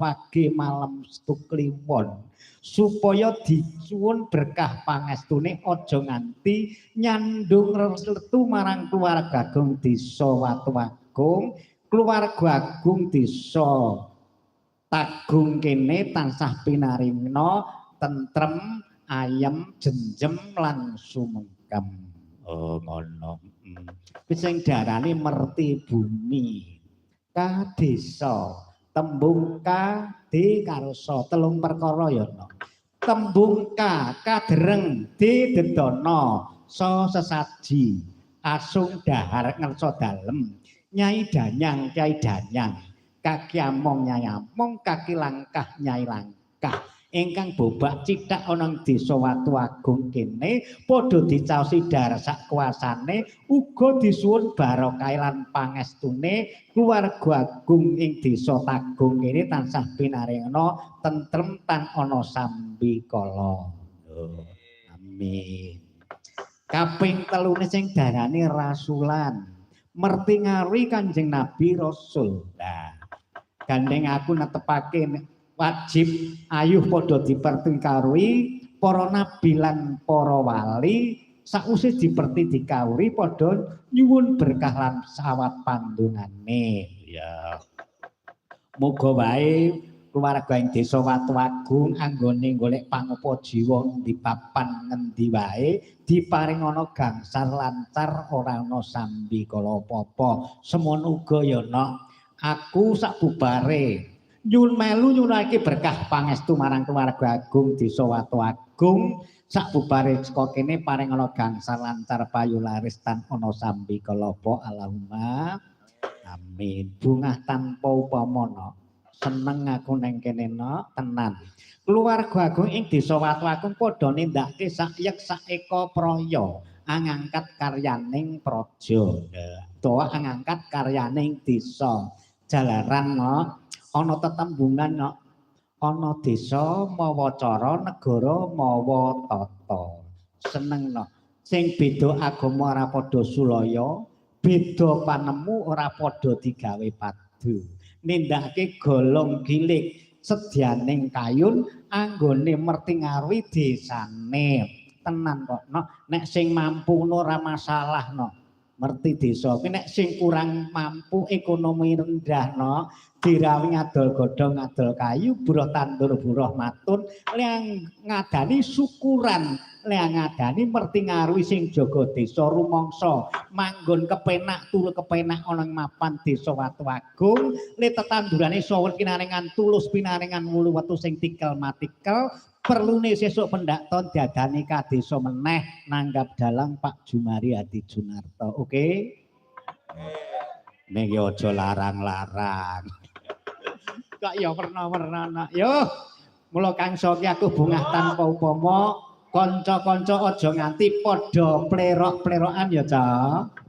pagi malam setu kliwon supaya disuwun berkah pangestune aja nganti nyandung restu marang keluarga Agung Desa Watuagung, keluarga Agung Desa Tagung kene tansah pinaringna tentrem, ayem, jenjem lan sumengkem. Oh ngono. Sing diarani merti bumi. Ka desa, tembung ka di karsa, telung perkara ya no. Tembung ka kadereng di dedono, so sesaji, asung dahar ngerso dalem, nyai danyang, kyai danyang, kaki among nyai among, kaki langkah nyai langkah. Ingkang bobak cithak ana ing Desa Watuagung kene padha dicaosi dhahar sak kuasane uga disuwun barokah lan pangestune keluarga agung ing Desa Tagung kene tansah pinaringna tentrem tan ana sambikala. Amin. Kaping telune sing darane rasulan merti ngaruhi Kanjeng Nabi Rasul. Nah, gandeng aku netepake wajib ayuh padha diperti kawruhi para nabi lan para wali sausé diperti dikawruhi padha nyuwun berkah lan sawat pandungane ya muga wae keluarga ing Desa Watuagung anggone golek pangupa jiwa di papan ngendi wae diparing ana gangsal lancar ora ana sambikala apa-apa semono uga ya nok aku sakbubare nyun melu nyunake berkah pangestu marang keluarga agung Desa Watuagung sakbubare saka kene paring ana gangsal lancar payu laris tan ana sambikala Allahumma amin bungah tanpa upama seneng aku neng kene tenan keluarga agung ing Desa Watuagung padha nindakake sayek saeka praya angangkat karyaning praja utawa angangkat karyaning desa jalaran ana tetembungan ana desa mawa cara negara mawa tata seneng sing beda agama ora padha sulaya beda panemu ora padha digawe padu nindakake golong gilik sedyaning kayun anggone merti ngaruhi desane tenan kok nek sing mampu ora masalah merti desa nek sing kurang mampu ekonomi rendah dirawi ngadol godhong ngadol kayu buruh tandur buruh matun liang ngadani syukuran liang ngadani merti ngaruhi sing jaga desa rumangsa manggon kepenak turu kepenak ana ing mapan Desa Watuagung le tetandurane sawet kinaringan tulus pinaringan wulu wetu sing tikel matikel perlune sesuk pendakton diadani ka desa meneh nanggap dalang Pak Jumari Hadi Junarto oke nek yo aja larang-larang kok ya werna-werna nak yo mula Kang Soki aku bungah tanpa upama kanca-kanca aja nganti padha plerok-plerokan ya Cak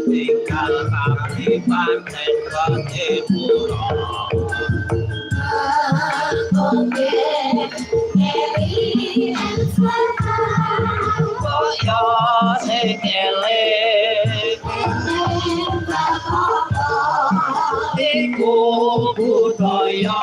tinggal kami panen kami pura koyo sekele iku budaya